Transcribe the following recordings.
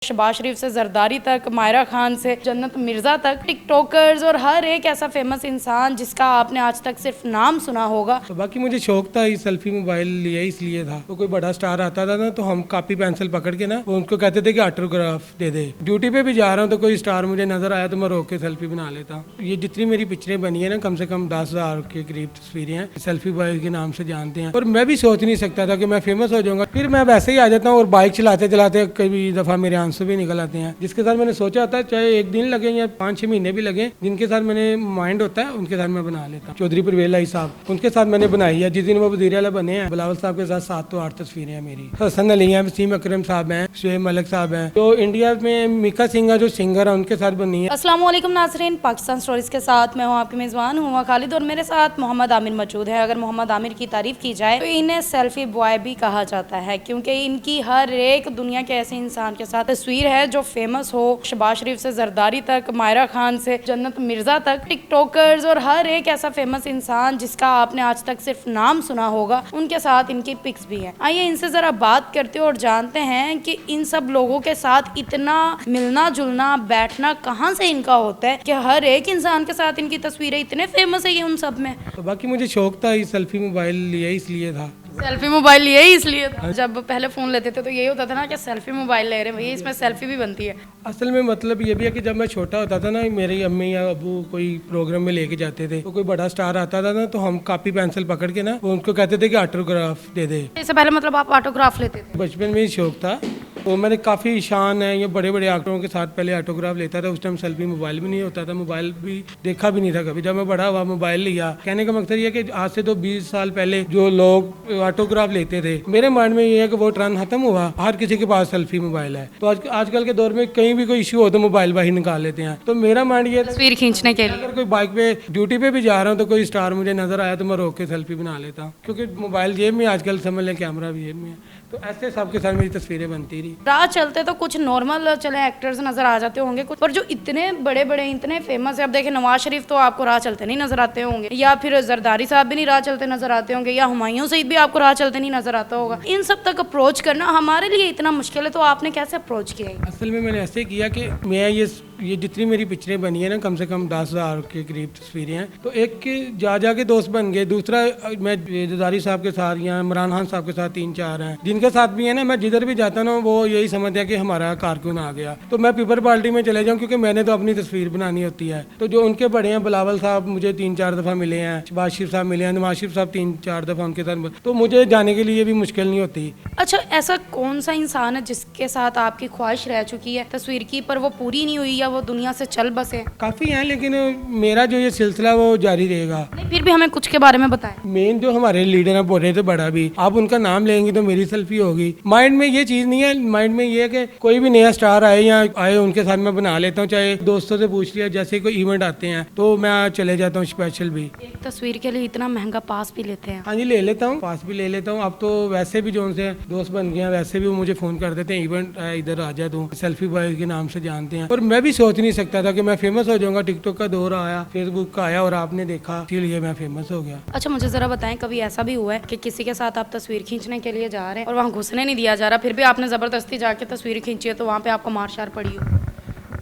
शहबाज शरीफ से जरदारी तक, मायरा खान से जन्नत मिर्जा तक, टिकटॉकर्स और हर एक ऐसा फेमस इंसान जिसका आपने आज तक सिर्फ नाम सुना होगा। तो बाकी मुझे शौक था, ये सेल्फी मोबाइल लिया इसलिए था। तो कोई बड़ा स्टार आता था ना, तो हम कॉपी पेंसिल पकड़ के ना वो उनको कहते थे कि ऑटोग्राफ दे दे। ड्यूटी पे भी जा रहा हूँ तो कोई स्टार मुझे नजर आया तो मैं रोक के सेल्फी बना लेता हूँ। ये जितनी मेरी पिक्चरें बनी है ना, कम से कम 10,000 के करीब तस्वीरें हैं, सेल्फी बॉय के नाम से जानते हैं। और मैं भी सोच नहीं सकता था कि मैं फेमस हो जाऊंगा। फिर मैं वैसे ही आ जाता हूँ और बाइक चलाते चलाते कई दफा मेरे आंसू भी निकल आते हैं, जिसके साथ मैंने सोचा होता है चाहे एक दिन लगे या 5-6 महीने भी लगे, जिनके साथ मैंने माइंड होता है उनके साथ मैं बना लेता हूँ। चौधरी परवेज लाई साहब, उनके साथ मैंने बनाई है। जिस दिन वो वज़ीर आला बने हैं, बिलावल साहब के साथ 7 तो 8 तस्वीरें हैं मेरी। हसन अली हैं, वसीम अकरम साहब हैं, शुएब मलिक साहब हैं। तो इंडिया में मिका सिंह जो सिंगर है उनके साथ बनी है। अस्सलाम वालेकुम नाज़रीन, पाकिस्तान स्टोरीज के साथ मैं हूँ आपकी मेज़बान हुआ खालिद और मेरे साथ मोहम्मद आमिर मौजूद है। अगर मोहम्मद आमिर की तारीफ की जाए तो इन्हें सेल्फी बॉय भी कहा जाता है, क्योंकि इनकी हर एक दुनिया के ऐसे इंसान के साथ तस्वीर है जो फेमस हो। शहबाज शरीफ से जरदारी तक, मायरा खान से जन्नत मिर्जा तक, टिकटॉकर्स और हर एक ऐसा फेमस इंसान जिसका आपने आज तक सिर्फ नाम सुना होगा, उनके साथ इनकी पिक्स भी हैं। आइए इनसे जरा बात करते हैं और जानते हैं कि इन सब लोगों के साथ इतना मिलना जुलना बैठना कहाँ से इनका होता है कि हर एक इंसान के साथ इनकी तस्वीरें इतने फेमस है ये उन सब में। तो बाकी मुझे शौक था, ये सेल्फी मोबाइल लिया इसलिए था। सेल्फी मोबाइल लिए ही इसलिए था। जब पहले फोन लेते थे तो यही होता था ना कि सेल्फी मोबाइल ले रहे हैं भैया, इसमें सेल्फी भी बनती है। असल में मतलब ये भी है कि जब मैं छोटा होता था ना, मेरी अम्मी या अबू कोई प्रोग्राम में लेके जाते थे, तो कोई बड़ा स्टार आता था ना, तो हम कॉपी पेंसिल पकड़ के ना वो उनको कहते थे कि ऑटोग्राफ दे दे। इससे पहले मतलब आप ऑटोग्राफ लेते थे? बचपन में ही शौक था। तो मैंने काफ़ी शान है, ये बड़े बड़े एक्टरों के साथ पहले ऑटोग्राफ लेता था। उस टाइम सेल्फी मोबाइल भी नहीं होता था, मोबाइल भी देखा भी नहीं था कभी। जब मैं बड़ा हुआ मोबाइल लिया, कहने का मकसद ये है कि आज से तो 20 साल पहले जो लोग ऑटोग्राफ लेते थे, मेरे माइंड में ये है कि वो ट्रेंड खत्म हुआ, हर किसी के पास सेल्फी मोबाइल है। तो आजकल के दौर में कहीं भी कोई इशू हो तो मोबाइल बाहर निकाल लेते हैं। तो मेरा माइंड ये तस्वीर खींचने के लिए अगर कोई बाइक पे ड्यूटी पे भी जा रहा हूँ तो कोई स्टार मुझे नजर आया तो मैं रोक के सेल्फी बना लेता हूँ, क्योंकि मोबाइल जेब में, आजकल समझ लें कैमरा भी जेब में है। तो ऐसे सबके साथ मेरी तस्वीरें बनती रही। राह चलते तो कुछ नॉर्मल चले एक्टर्स नजर आ जाते होंगे कुछ, पर जो इतने बड़े बड़े इतने फेमस है, अब देखें नवाज शरीफ तो आपको राह चलते नहीं नजर आते होंगे, या फिर जरदारी साहब भी नहीं राह चलते नजर आते होंगे, या हुमायूं सईद भी आपको राह चलते नहीं नजर आता होगा। इन सब तक अप्रोच करना हमारे लिए इतना मुश्किल है, तो आपने कैसे अप्रोच किया? असल में मैंने ऐसे किया कि मैं ये जितनी मेरी पिक्चरें बनी है ना, कम से कम 10,000 के करीब तस्वीरें हैं, तो एक के जा के दोस्त बन गए। दूसरा मैं जरदारी साहब के साथ या इमरान खान साहब के साथ 3-4 हैं जिनके साथ भी है ना, मैं जिधर भी जाता ना वो यही समझते हैं कि हमारा कारकुन आ गया, तो मैं पीपल पार्टी में चले जाऊँ, क्योंकि मैंने तो अपनी तस्वीर बनानी होती है। तो जो उनके बड़े हैं, बिलावल साहब मुझे 3-4 दफ़ा मिले हैं, शहबाज शरीफ साहब मिले हैं, नवाज शरीफ साहब 3-4 दफ़ा उनके साथ, तो मुझे जाने के लिए भी मुश्किल नहीं होती। अच्छा, ऐसा कौन सा इंसान है जिसके साथ आपकी ख्वाहिश रह चुकी है तस्वीर की, पर वो पूरी नहीं हुई या वो दुनिया से चल बसे? काफ़ी हैं, लेकिन मेरा जो ये सिलसिला वो जारी रहेगा। नहीं, फिर भी हमें कुछ के बारे में बताएं। मेन जो हमारे लीडर हैं, बोले तो बड़ा भी, आप उनका नाम लेंगे तो मेरी सेल्फी होगी। माइंड में ये चीज़ नहीं है, माइंड में ये है कि कोई भी नया स्टार आए या आए उनके साथ मैं बना लेता हूँ। चाहे दोस्तों से पूछ लिया, जैसे कोई इवेंट आते हैं तो मैं चले जाता हूँ स्पेशल भी। एक तस्वीर के लिए इतना महंगा पास भी लेते हैं? हाँ जी, ले लेता हूँ, पास भी ले लेता हूँ। अब तो वैसे भी जो उनसे दोस्त बन गए हैं, वैसे भी वो मुझे फ़ोन कर देते हैं, इवेंट है इधर आ जा तू, सेल्फी बॉय के नाम से जानते हैं। और मैं भी सोच नहीं सकता था कि मैं फेमस हो जाऊंगा। टिकटॉक का दौर आया, फेसबुक का आया और आपने देखा, इसीलिए मैं फेमस हो गया। अच्छा, मुझे जरा बताएं, कभी ऐसा भी हुआ है कि किसी के साथ आप तस्वीर खींचने के लिए जा रहे हैं और वहाँ घुसने नहीं दिया जा रहा, फिर भी आपने जबरदस्ती जाके तस्वीर खींची है, तो वहाँ पे आपको मार शार पड़ी हो?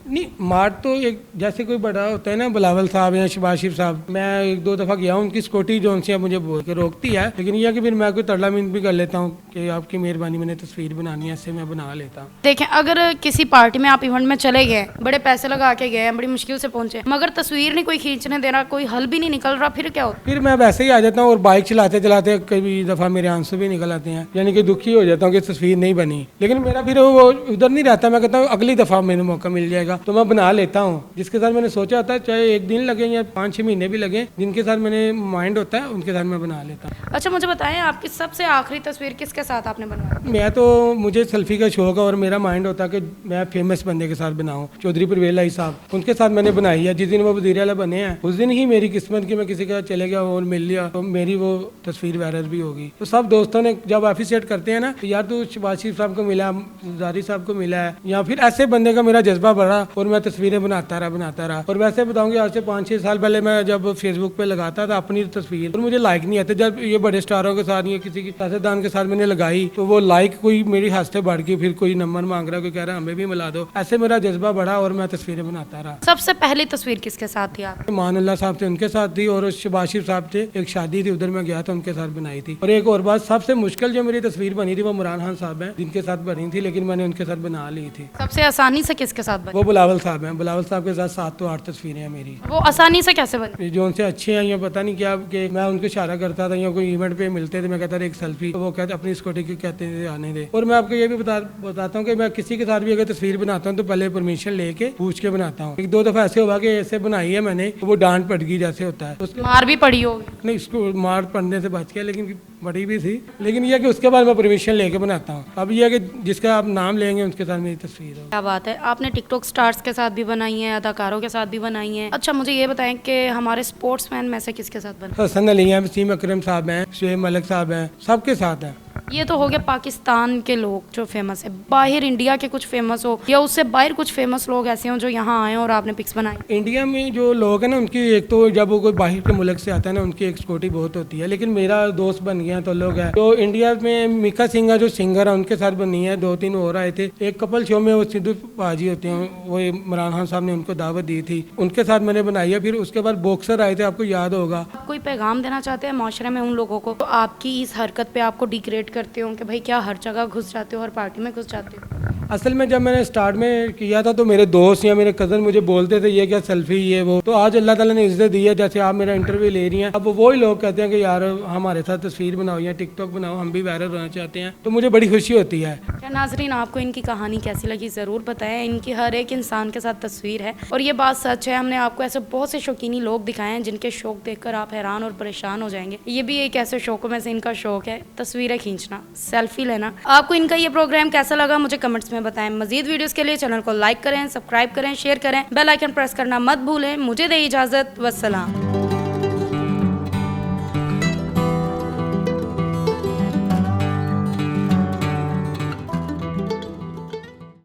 नहीं, मार तो एक जैसे कोई बड़ा होता है ना, बिलावल साहब या शहबाज शरीफ साहब, मैं 1-2 दफ़ा गया हूँ, उनकी स्कूटी जो उनसे मुझे बोल के रोकती है, लेकिन यह कि फिर मैं कोई तरला मिन्नत भी कर लेता हूँ कि आपकी मेहरबानी, मैंने तस्वीर बनानी है, ऐसे मैं बना लेता हूँ। देखें, अगर किसी पार्टी में आप इवेंट में चले गए, बड़े पैसे लगा के गए, बड़ी मुश्किल से पहुंचे, मगर तस्वीर नहीं कोई खींचने दे रहा, कोई हल भी नहीं निकल रहा, फिर क्या होता? फिर मैं वैसे ही आ जाता हूँ और बाइक चलाते चलाते कई दफ़ा मेरे आंसू भी निकल आते हैं, यानी कि दुखी हो जाता हूँ कि तस्वीर नहीं बनी। लेकिन मेरा फिर वो उधर नहीं रहता, मैं कहता हूँ अगली दफ़ा मैंने मौका मिल जाएगा तो मैं बना लेता हूँ। जिसके साथ मैंने सोचा होता है चाहे एक दिन लगे या 5-6 महीने भी लगे, जिनके साथ मैंने माइंड होता है उनके साथ मैं बना लेता हूँ। अच्छा, मुझे बताएं, आपकी सबसे आखिरी तस्वीर किसके साथ आपने बनवाई? मैं तो मुझे सेल्फी का शौक है और मेरा माइंड होता है कि मैं फेमस बंदे के साथ बनाऊँ। चौधरी परवेज लाई साहब, उनके साथ मैंने बनाई है। जिस दिन वो वज़ीर आला बने हैं, उस दिन ही मेरी किस्मत की मैं किसी का चले गया और मिल लिया, तो मेरी वो तस्वीर वायरल भी होगी। तो सब दोस्तों ने जब अप्रिशिएट करते हैं ना, तो यार तू शहबाज शरीफ साहब को मिला, जरदारी साहब को मिला है, या फिर ऐसे बंदे का मेरा जज्बा बढ़ा और मैं तस्वीरें बनाता रहा। और वैसे बताऊंगी आज से 5-6 साल पहले मैं जब फेसबुक पे लगाता था अपनी तस्वीर, और मुझे लाइक नहीं आते। जब ये बड़े स्टारों के साथ या किसी की सियासतदान के साथ मैंने लगाई तो वो लाइक कोई मेरी हद से बढ़ गई, फिर कोई नंबर मांग रहा, कोई कह रहा हमें भी मिला दो। ऐसे मेरा जज्बा बढ़ा और मैं तस्वीरें बनाता रहा। सबसे पहली तस्वीर किसके साथ थी आप? मानुल्लाह साहब थे, उनके साथ थी, और शबाशिर साहब थे, एक शादी थी उधर मैं गया था, उनके साथ बनाई थी। और एक और बात, सबसे मुश्किल जो मेरी तस्वीर बनी थी वो इमरान खान साहब हैं, जिनके साथ बनी थी, लेकिन मैंने उनके साथ बना ली थी। सबसे आसानी से किसके साथ बनी? वो बिलावल साहब हैं, बिलावल साहब के साथ 7 तो 8 तस्वीरें हैं मेरी। वो आसानी से कैसे बनी? जो उनसे अच्छे हैं या पता नहीं क्या, कि मैं उनको इशारा करता था या कोई इवेंट पे मिलते थे, मैं कहता था एक सेल्फी, तो वो कहते अपनी स्कूटी की कहते थे आने दे। और मैं आपको ये भी बताता हूँ कि मैं किसी के साथ भी अगर तस्वीर बनाता हूँ तो पहले परमिशन लेके पूछ के बनाता हूँ। 1-2 दफा ऐसे हुआ कि ऐसे बनाई है मैंने, वो डांट पड़ गई जैसे होता है, उसके मार भी पड़ी होगी? नहीं, इसको मार पड़ने से बच गया, लेकिन बड़ी भी थी। लेकिन ये कि उसके बाद मैं परमिशन लेके बनाता हूँ। अब ये कि जिसका आप नाम लेंगे उसके साथ मेरी तस्वीर हो। क्या बात है, आपने टिकटॉक स्टार्स के साथ भी बनाई है, अदाकारों के साथ भी बनाई है। अच्छा मुझे ये बताएं कि हमारे स्पोर्ट्समैन में से किसके साथ बना? हसन अली हैं, वसीम अकरम साहब हैं, शुएब मलिक साहब हैं, सबके साथ हैं। ये तो हो गया पाकिस्तान के लोग जो फेमस है। बाहर इंडिया के कुछ फेमस हो या उससे बाहर कुछ फेमस लोग ऐसे हो जो यहाँ आए और आपने पिक्स बनाई? इंडिया में जो लोग हैं ना, उनकी एक तो जब वो कोई बाहर के मुल्क से आता है ना, उनकी एक सिक्योरिटी बहुत होती है। लेकिन मेरा दोस्त बन गया तो लोग हैं तो इंडिया में मिका सिंह जो सिंगर है उनके साथ बनी है, 2-3 और आए थे। एक कपल शो में वो सिद्धू पाजी होते हैं, वो इमरान खान साहब ने उनको दावत दी थी, उनके साथ मैंने बनाई है। फिर उसके बाद बॉक्सर आए थे, आपको याद होगा। कोई पैगाम देना चाहते हैं माशरे में उन लोगों को तो आपकी इस हरकत पे आपको डिग्रेड करते हो कि भाई क्या हर जगह घुस जाते हो, हर पार्टी में घुस जाते हो? असल में जब मैंने स्टार्ट में किया था तो मेरे दोस्त या मेरे कज़न मुझे बोलते थे ये क्या सेल्फी ये वो, तो आज अल्लाह ताला ने इज्जत दी है। जैसे आप मेरा इंटरव्यू ले रही हैं, अब वही लोग कहते हैं कि यार हमारे साथ तस्वीर बनाओ या टिकटॉक बनाओ, हम भी वायरल होना चाहते हैं, तो मुझे बड़ी खुशी होती है। क्या नाजरीन आपको इनकी कहानी कैसी लगी ज़रूर बताएं। इनकी हर एक इंसान के साथ तस्वीर है और ये बात सच है। हमने आपको ऐसे बहुत से शौकीनी लोग दिखाए हैं जिनके शौक देखकर आप हैरान और परेशान हो जाएंगे। ये भी एक ऐसे शौकों में से इनका शौक है, तस्वीरें खींचना, सेल्फी लेना। आपको इनका ये प्रोग्राम कैसा लगा मुझे कमेंट्स में बताएं। मजीद वीडियोस के लिए चैनल को लाइक करें, सब्सक्राइब करें, शेयर करें, बेल आइकन प्रेस करना मत भूलें। मुझे दे इजाज़त, वस्सलाम।